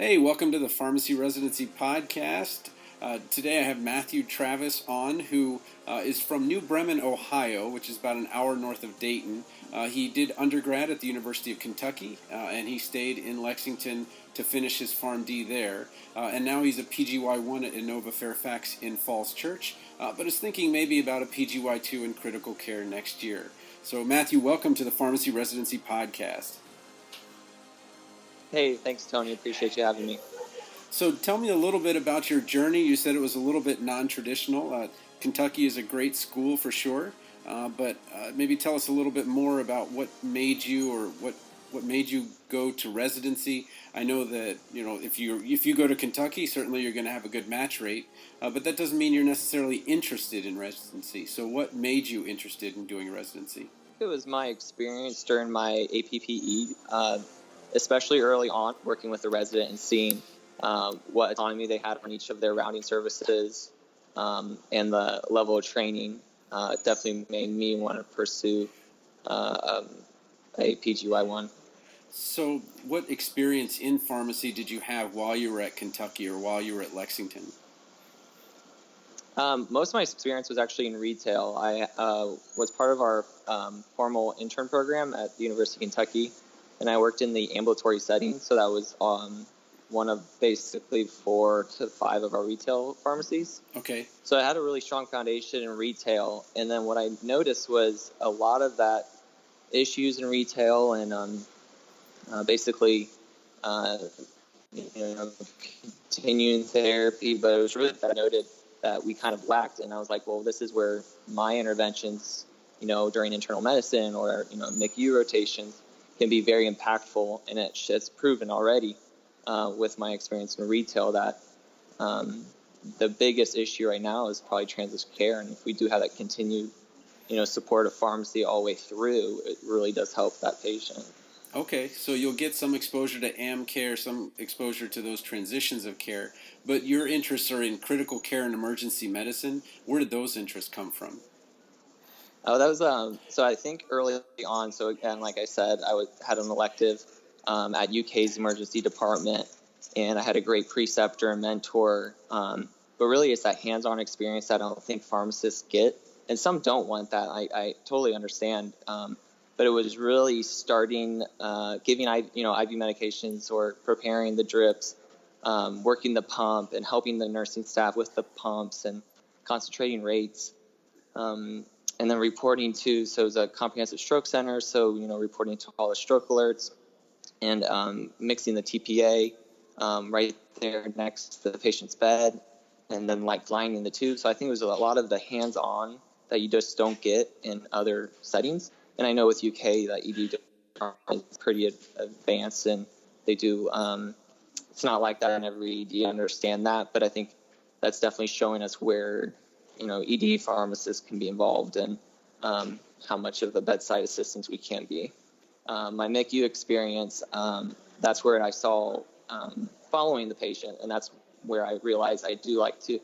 Hey, welcome to the Pharmacy Residency Podcast. Today I have Matthew Travis on, who is from New Bremen, Ohio, which is about an hour north of Dayton. He did undergrad at the University of Kentucky, and he stayed in Lexington to finish his Pharm.D there. And now he's a PGY1 at Inova Fairfax in Falls Church, but is thinking maybe about a PGY2 in critical care next year. So, Matthew, welcome to the Pharmacy Residency Podcast. Hey, thanks, Tony. Appreciate you having me. So tell me a little bit about your journey. You said it was a little bit non-traditional. Kentucky is a great school for sure, but maybe tell us a little bit more about what made you, or what made you go to residency. I know that if you go to Kentucky, certainly you're going to have a good match rate, but that doesn't mean you're necessarily interested in residency. So what made you interested in doing residency? It was my experience during my APPE, especially early on, working with the resident and seeing what autonomy they had on each of their rounding services, and the level of training definitely made me want to pursue a PGY1. So what experience in pharmacy did you have while you were at Kentucky or while you were at Lexington? Most of my experience was actually in retail. I was part of our formal intern program at the University of Kentucky, and I worked in the ambulatory setting. So that was one of basically 4 to 5 of our retail pharmacies. Okay. So I had a really strong foundation in retail. And then what I noticed was a lot of that issues in retail and basically continuing therapy, but it was really that I noted that we kind of lacked. And I was like, well, this is where my interventions, during internal medicine or, MICU rotations can be very impactful. And it's proven already with my experience in retail that the biggest issue right now is probably transition care. And if we do have that continued, support of pharmacy all the way through, it really does help that patient. Okay, so you'll get some exposure to AM care, some exposure to those transitions of care, but your interests are in critical care and emergency medicine. Where did those interests come from? Oh, that was so I think early on. So again, like I said, had an elective at UK's emergency department, and I had a great preceptor and mentor. But really, it's that hands-on experience that I don't think pharmacists get, and some don't want that. I totally understand. But it was really starting giving IV medications or preparing the drips, working the pump, and helping the nursing staff with the pumps and concentrating rates. And then reporting to, so it was a comprehensive stroke center, so, reporting to all the stroke alerts and mixing the TPA right there next to the patient's bed, and then lining the tube. So I think it was a lot of the hands-on that you just don't get in other settings. And I know with UK that ED department is pretty advanced, and they do, it's not like that in every ED, I understand that, but I think that's definitely showing us where ED pharmacists can be involved and how much of the bedside assistance we can be. My MICU experience, that's where I saw following the patient, and that's where I realized I do like to,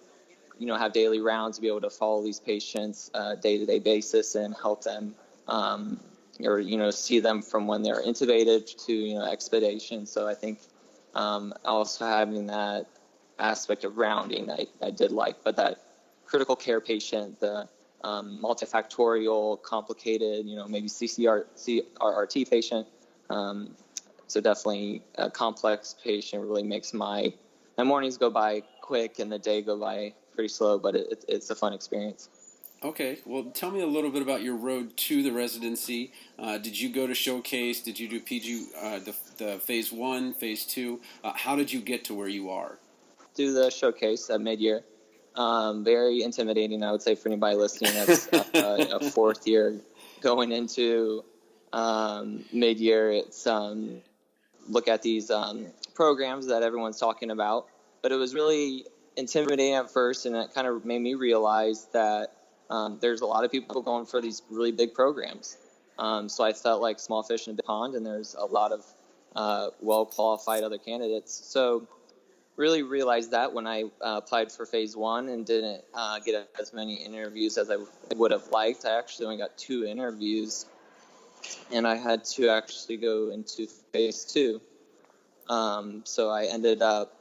have daily rounds to be able to follow these patients day-to-day basis and help them, or see them from when they're intubated to expedation. So I think also having that aspect of rounding I did like, but that critical care patient, the multifactorial, complicated, maybe CRRT patient. So definitely a complex patient really makes my mornings go by quick and the day go by pretty slow, but it's a fun experience. Okay, well, tell me a little bit about your road to the residency. Did you go to Showcase? Did you do the Phase 1, Phase 2? How did you get to where you are? Do the Showcase at mid-year. Very intimidating, I would say, for anybody listening that's a fourth year going into mid-year. It's look at these programs that everyone's talking about, but it was really intimidating at first, and it kind of made me realize that there's a lot of people going for these really big programs. So I felt like small fish in a big pond, and there's a lot of well-qualified other candidates. So really realized that when I applied for Phase 1 and didn't get as many interviews as I would have liked. I actually only got 2 interviews, and I had to actually go into Phase 2. So I ended up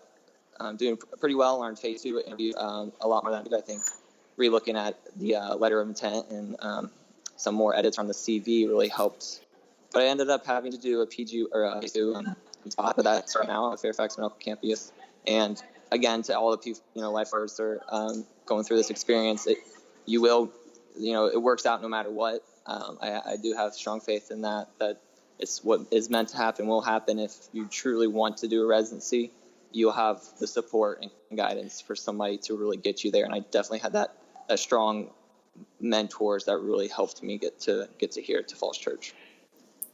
doing pretty well on phase 2 interview, a lot more than I did, I think. Re-looking at the letter of intent and some more edits on the CV really helped. But I ended up having to do a PG or a phase 2 spot, but that's right now at Fairfax Medical Campus. And again, to all the people, lifers are going through this experience, it works out no matter what. I do have strong faith in that it's what is meant to happen will happen. If you truly want to do a residency, you'll have the support and guidance for somebody to really get you there. And I definitely had that strong mentors that really helped me get to here to Falls Church.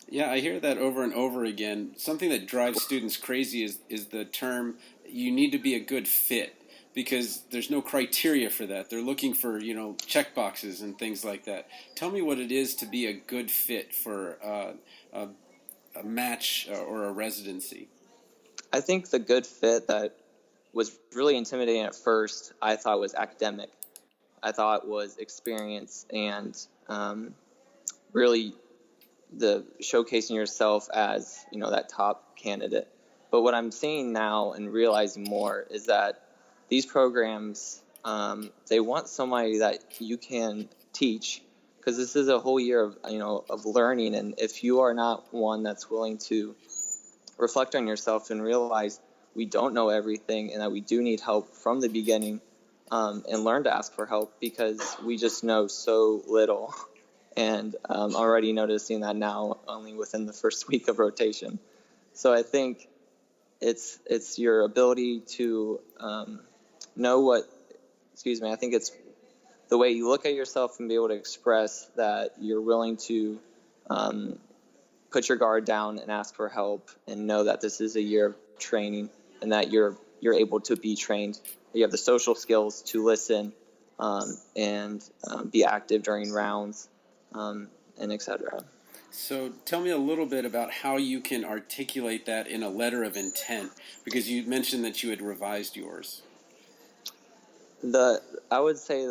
Yeah, I hear that over and over again. Something that drives students crazy is the term, you need to be a good fit, because there's no criteria for that. They're looking for, check boxes and things like that. Tell me what it is to be a good fit for a match or a residency. I think the good fit that was really intimidating at first, I thought was academic. I thought was experience and really the showcasing yourself as, that top candidate. But what I'm seeing now and realizing more is that these programs, they want somebody that you can teach, because this is a whole year of, of learning. And if you are not one that's willing to reflect on yourself and realize we don't know everything and that we do need help from the beginning, and learn to ask for help, because we just know so little. And already noticing that now only within the first week of rotation. So I think it's your ability to know what, I think it's the way you look at yourself and be able to express that you're willing to put your guard down and ask for help, and know that this is a year of training and that you're able to be trained. You have the social skills to listen and be active during rounds, and etc. So tell me a little bit about how you can articulate that in a letter of intent, because you mentioned that you had revised yours. I would say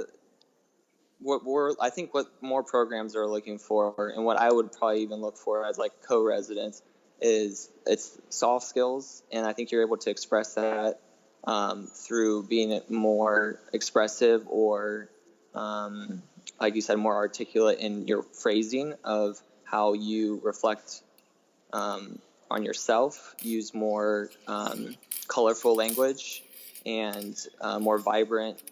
I think what more programs are looking for, and what I would probably even look for as like co-residents, is it's soft skills, and I think you're able to express that through being more expressive or, like you said, more articulate in your phrasing of how you reflect on yourself, use more colorful language and more vibrant,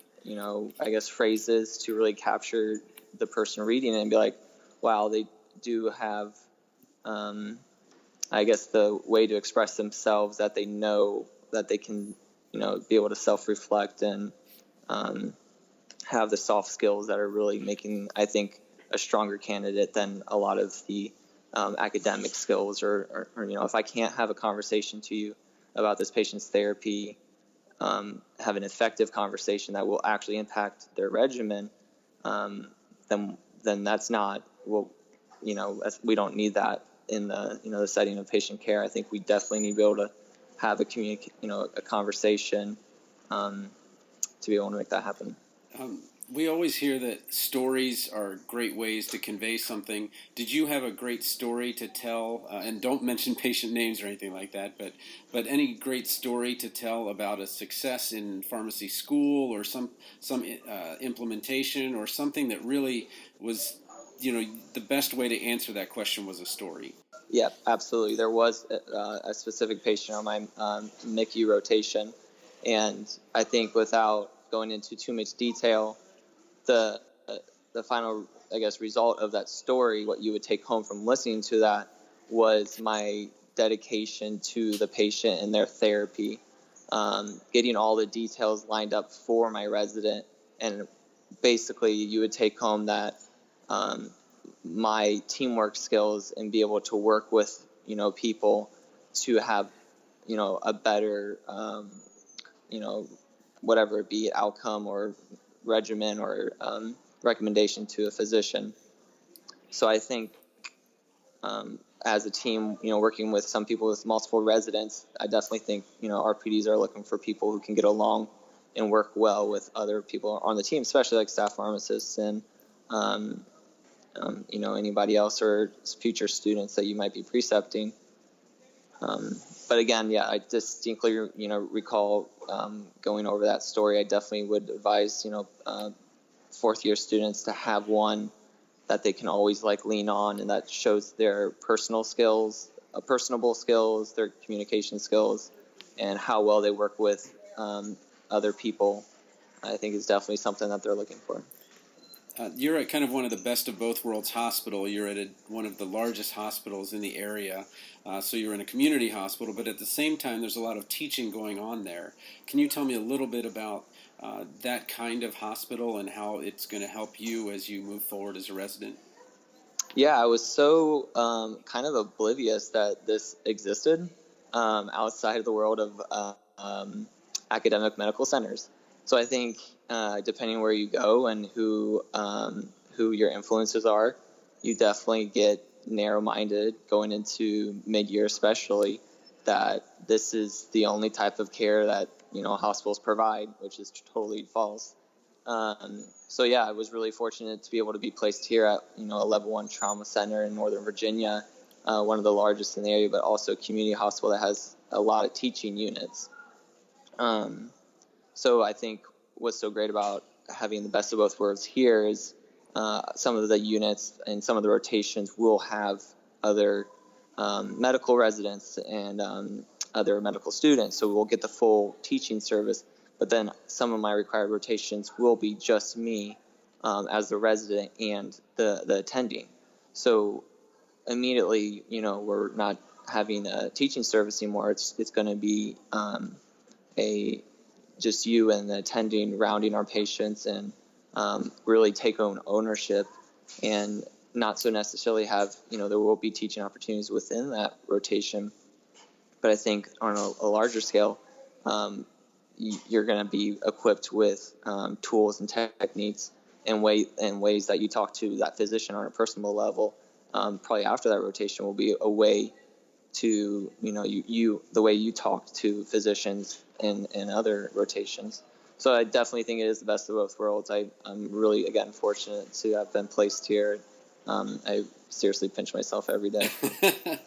phrases to really capture the person reading it and be like, wow, they do have, the way to express themselves, that they know that they can, be able to self-reflect and have the soft skills that are really making, I think, a stronger candidate than a lot of the academic skills, or if I can't have a conversation to you about this patient's therapy, have an effective conversation that will actually impact their regimen, then that's not, we don't need that in the setting of patient care. I think we definitely need to be able to have a conversation to be able to make that happen. We always hear that stories are great ways to convey something. Did you have a great story to tell? And don't mention patient names or anything like that, but any great story to tell about a success in pharmacy school, or some implementation, or something that really was, the best way to answer that question was a story? Yeah, absolutely. There was a specific patient on my MICU rotation, and I think without going into too much detail, the final, result of that story, what you would take home from listening to that, was my dedication to the patient and their therapy, getting all the details lined up for my resident, and basically you would take home that my teamwork skills and be able to work with people to have a better whatever it be, outcome or regimen or recommendation to a physician. So I think as a team, working with some people with multiple residents, I definitely think our PDs are looking for people who can get along and work well with other people on the team, especially like staff pharmacists and anybody else or future students that you might be precepting. But again, yeah, I distinctly, recall going over that story. I definitely would advise, fourth year students to have one that they can always lean on, and that shows their personal skills, personable skills, their communication skills, and how well they work with other people. I think is definitely something that they're looking for. You're at kind of one of the best of both worlds hospital. You're at one of the largest hospitals in the area. So you're in a community hospital, but at the same time, there's a lot of teaching going on there. Can you tell me a little bit about that kind of hospital and how it's going to help you as you move forward as a resident? Yeah, I was so kind of oblivious that this existed outside of the world of academic medical centers. So I think depending where you go and who your influences are, you definitely get narrow-minded going into mid-year, especially that this is the only type of care that hospitals provide, which is totally false. So yeah, I was really fortunate to be able to be placed here at a level 1 trauma center in Northern Virginia, one of the largest in the area, but also a community hospital that has a lot of teaching units. So I think what's so great about having the best of both worlds here is some of the units and some of the rotations will have other medical residents and other medical students. So we'll get the full teaching service, but then some of my required rotations will be just me as the resident and the attending. So immediately, we're not having a teaching service anymore. It's going to be just you and the attending rounding our patients and really take on ownership and not so necessarily have, there will be teaching opportunities within that rotation. But I think on a larger scale, you're going to be equipped with tools and techniques and ways that you talk to that physician on a personal level. Probably after that rotation will be a way to, the way you talk to physicians in other rotations. So I definitely think it is the best of both worlds. I'm really, again, fortunate to have been placed here. I seriously pinch myself every day.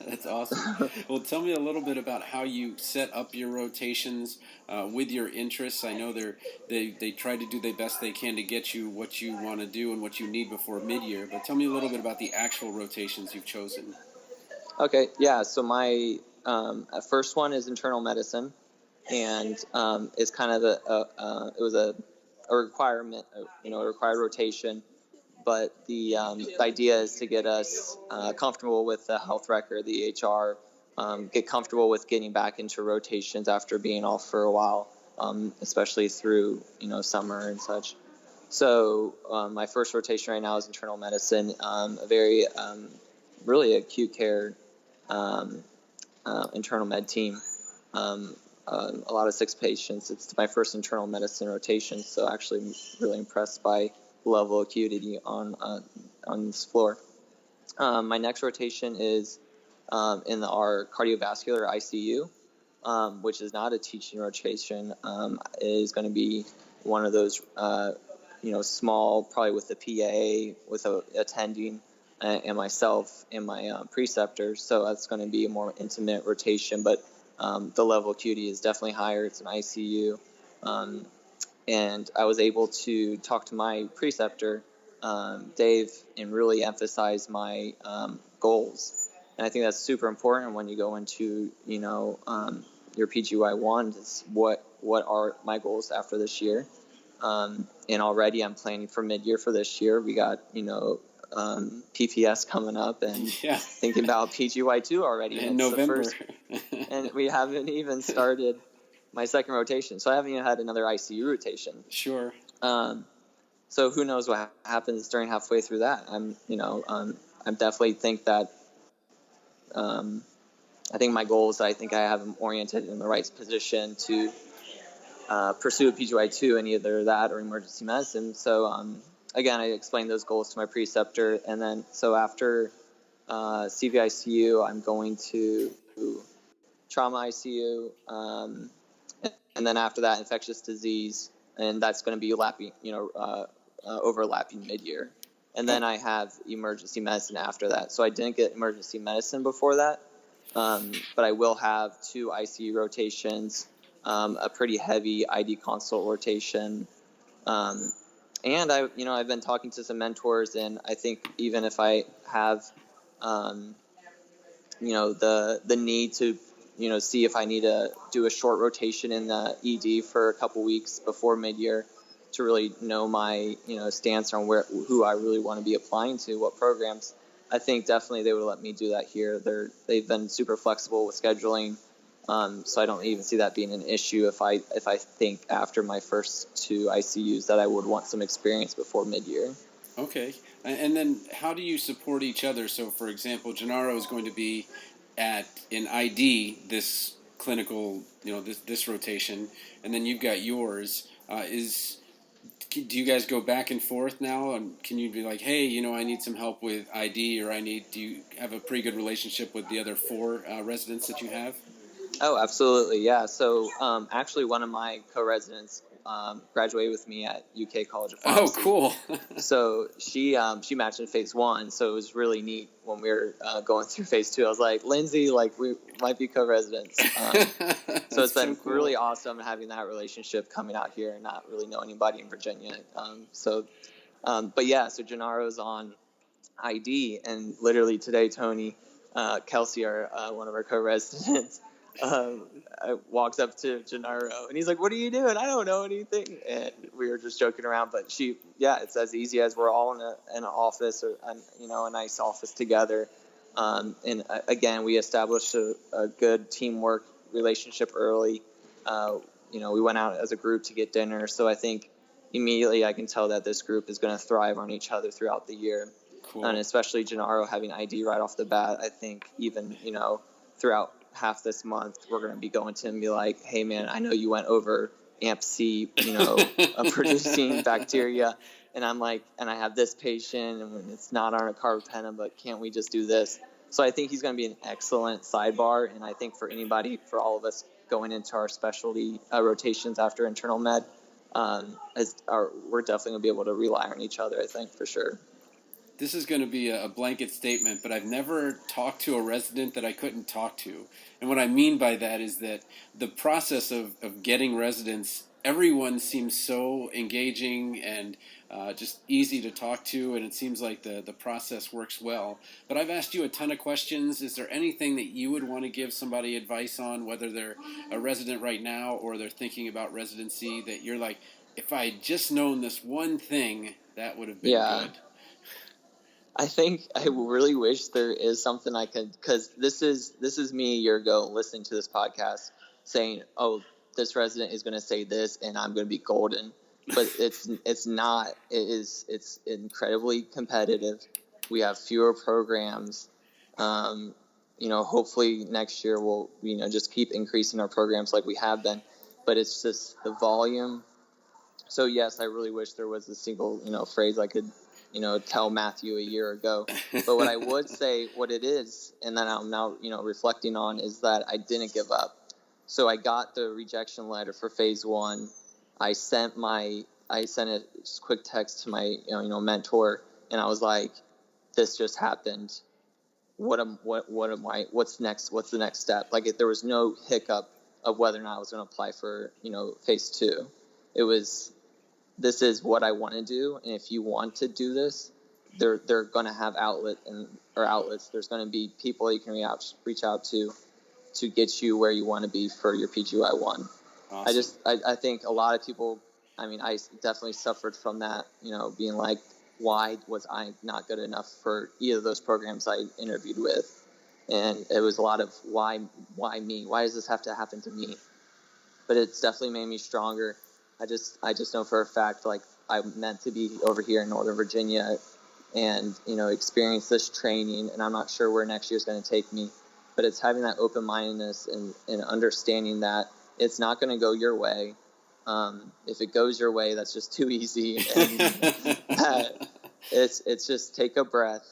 That's awesome. Well, tell me a little bit about how you set up your rotations with your interests. I know they try to do the best they can to get you what you want to do and what you need before mid-year, but tell me a little bit about the actual rotations you've chosen. Okay, yeah, so my first one is internal medicine, and it's kind of it was a requirement, a required rotation, but the idea is to get us comfortable with the health record, the EHR, get comfortable with getting back into rotations after being off for a while, especially through summer and such. So my first rotation right now is internal medicine, a very really acute care internal med team. A lot of 6 patients. It's my first internal medicine rotation, so actually I'm really impressed by the level of acuity on this floor. My next rotation is in our cardiovascular ICU, which is not a teaching rotation. It is going to be one of those, small, probably with a PA, with a attending, and myself and my preceptor. So that's going to be a more intimate rotation, but the level of acuity is definitely higher. It's an ICU. And I was able to talk to my preceptor, Dave, and really emphasize my goals. And I think that's super important when you go into, your PGY1, is what are my goals after this year. And already I'm planning for mid-year for this year. We got, PPS coming up and thinking about PGY2 already. In November. And we haven't even started my second rotation. So I haven't even had another ICU rotation. Sure. So who knows what happens during halfway through that. I definitely think that I think my goals, I think I have them oriented in the right position to pursue a PGY2 in either that or emergency medicine. So again, I explained those goals to my preceptor, and then so after CVICU, I'm going to trauma ICU, and then after that, infectious disease, and that's going to be overlapping mid-year. And then I have emergency medicine after that. So I didn't get emergency medicine before that. But I will have 2 ICU rotations, a pretty heavy ID consult rotation. And I've been talking to some mentors, and I think even if I have, the need to, see if I need to do a short rotation in the ED for a couple weeks before mid-year to really know my, stance on who I really want to be applying to, what programs. I think definitely they would let me do that here. They've been super flexible with scheduling, so I don't even see that being an issue if I think after my first 2 ICUs that I would want some experience before mid-year. Okay. And then how do you support each other? So, for example, Gennaro is going to be in ID this clinical, this rotation, and then you've got yours. Do you guys go back and forth now? And can you be like, hey, I need some help with ID, or do you have a pretty good relationship with the other 4 residents that you have? Oh, absolutely, yeah. So actually one of my co-residents graduated with me at UK College of Pharmacy. Oh, cool. So she matched in phase 1, so it was really neat when we were going through phase 2. I was like, Lindsay, like we might be co-residents. So it's been cool. really awesome having that relationship coming out here and not really know anybody in Virginia. But yeah, so Gennaro's on ID, and literally today, Tony, Kelsey, one of our co-residents, walks up to Gennaro and he's like, "What are you doing? I don't know anything." And we were just joking around, but it's as easy as we're all in an office, or a nice office together. And again, we established a good teamwork relationship early. We went out as a group to get dinner, so I think immediately I can tell that this group is going to thrive on each other throughout the year. Cool. And especially Gennaro having ID right off the bat, I think even, throughout half this month, we're going to be going to him and be like, "Hey man, I know you went over AMP-C, producing bacteria. And I'm like, and I have this patient, and it's not on a carbapenem, but can't we just do this?" So I think he's going to be an excellent sidebar. And I think for all of us going into our specialty rotations after internal med, we're definitely going to be able to rely on each other, I think, for sure. This is going to be a blanket statement, but I've never talked to a resident that I couldn't talk to. And what I mean by that is that the process of getting residents, everyone seems so engaging and just easy to talk to, and it seems like the process works well. But I've asked you a ton of questions. Is there anything that you would want to give somebody advice on, whether they're a resident right now or they're thinking about residency, that you're like, if I had just known this one thing, that would have been good? I think I really wish there is something I could, because this is me a year ago listening to this podcast saying, "Oh, this resident is going to say this, and I'm going to be golden." But it's not. It's incredibly competitive. We have fewer programs. Hopefully next year we'll just keep increasing our programs like we have been. But it's just the volume. So yes, I really wish there was a single phrase I could tell Matthew a year ago. But what I would say, what it is, and then I'm now, reflecting on, is that I didn't give up. So I got the rejection letter for phase 1. I sent a quick text to my, mentor, and I was like, "This just happened. What's next? What's the next step?" Like, there was no hiccup of whether or not I was going to apply for, phase 2. It was, this is what I want to do, and if you want to do this, they're going to have outlets. There's going to be people you can reach out to get you where you want to be for your PGY1. Awesome. I think a lot of people, I definitely suffered from that, being like, why was I not good enough for either of those programs I interviewed with? And it was a lot of why me? Why does this have to happen to me? But it's definitely made me stronger. I just know for a fact, like, I'm meant to be over here in Northern Virginia and, experience this training, and I'm not sure where next year is going to take me, but it's having that open-mindedness and understanding that it's not going to go your way. If it goes your way, that's just too easy. And that it's just take a breath,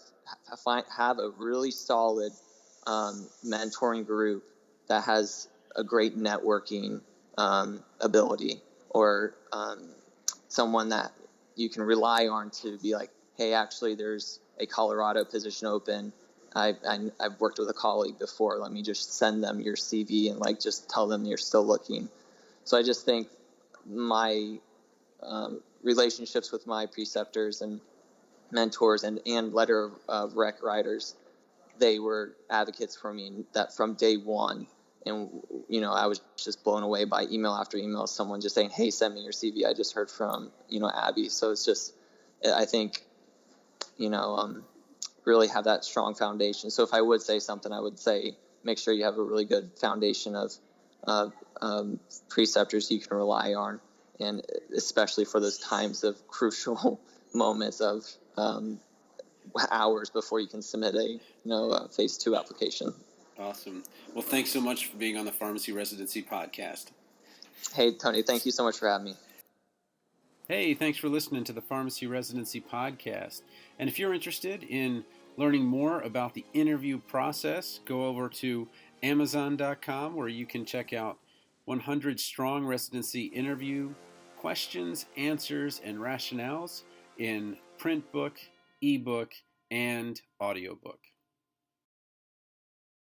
have a really solid mentoring group that has a great networking ability, or someone that you can rely on to be like, "Hey, actually, there's a Colorado position open. I've worked with a colleague before. Let me just send them your CV and like just tell them you're still looking. So I just think my relationships with my preceptors and mentors and letter of rec writers, they were advocates for me that from day one. And, you know, I was just blown away by email after email, someone just saying, hey, send me your CV. I just heard from, you know, Abby. So it's just, I think, you know, really have that strong foundation. So if I would say something, I would say make sure you have a really good foundation of preceptors you can rely on, and especially for those times of crucial moments of hours before you can submit a phase 2 application. Awesome. Well, thanks so much for being on the Pharmacy Residency Podcast. Hey, Tony, thank you so much for having me. Hey, thanks for listening to the Pharmacy Residency Podcast. And if you're interested in learning more about the interview process, go over to Amazon.com where you can check out 100 strong residency interview questions, answers, and rationales in print book, ebook, and audiobook.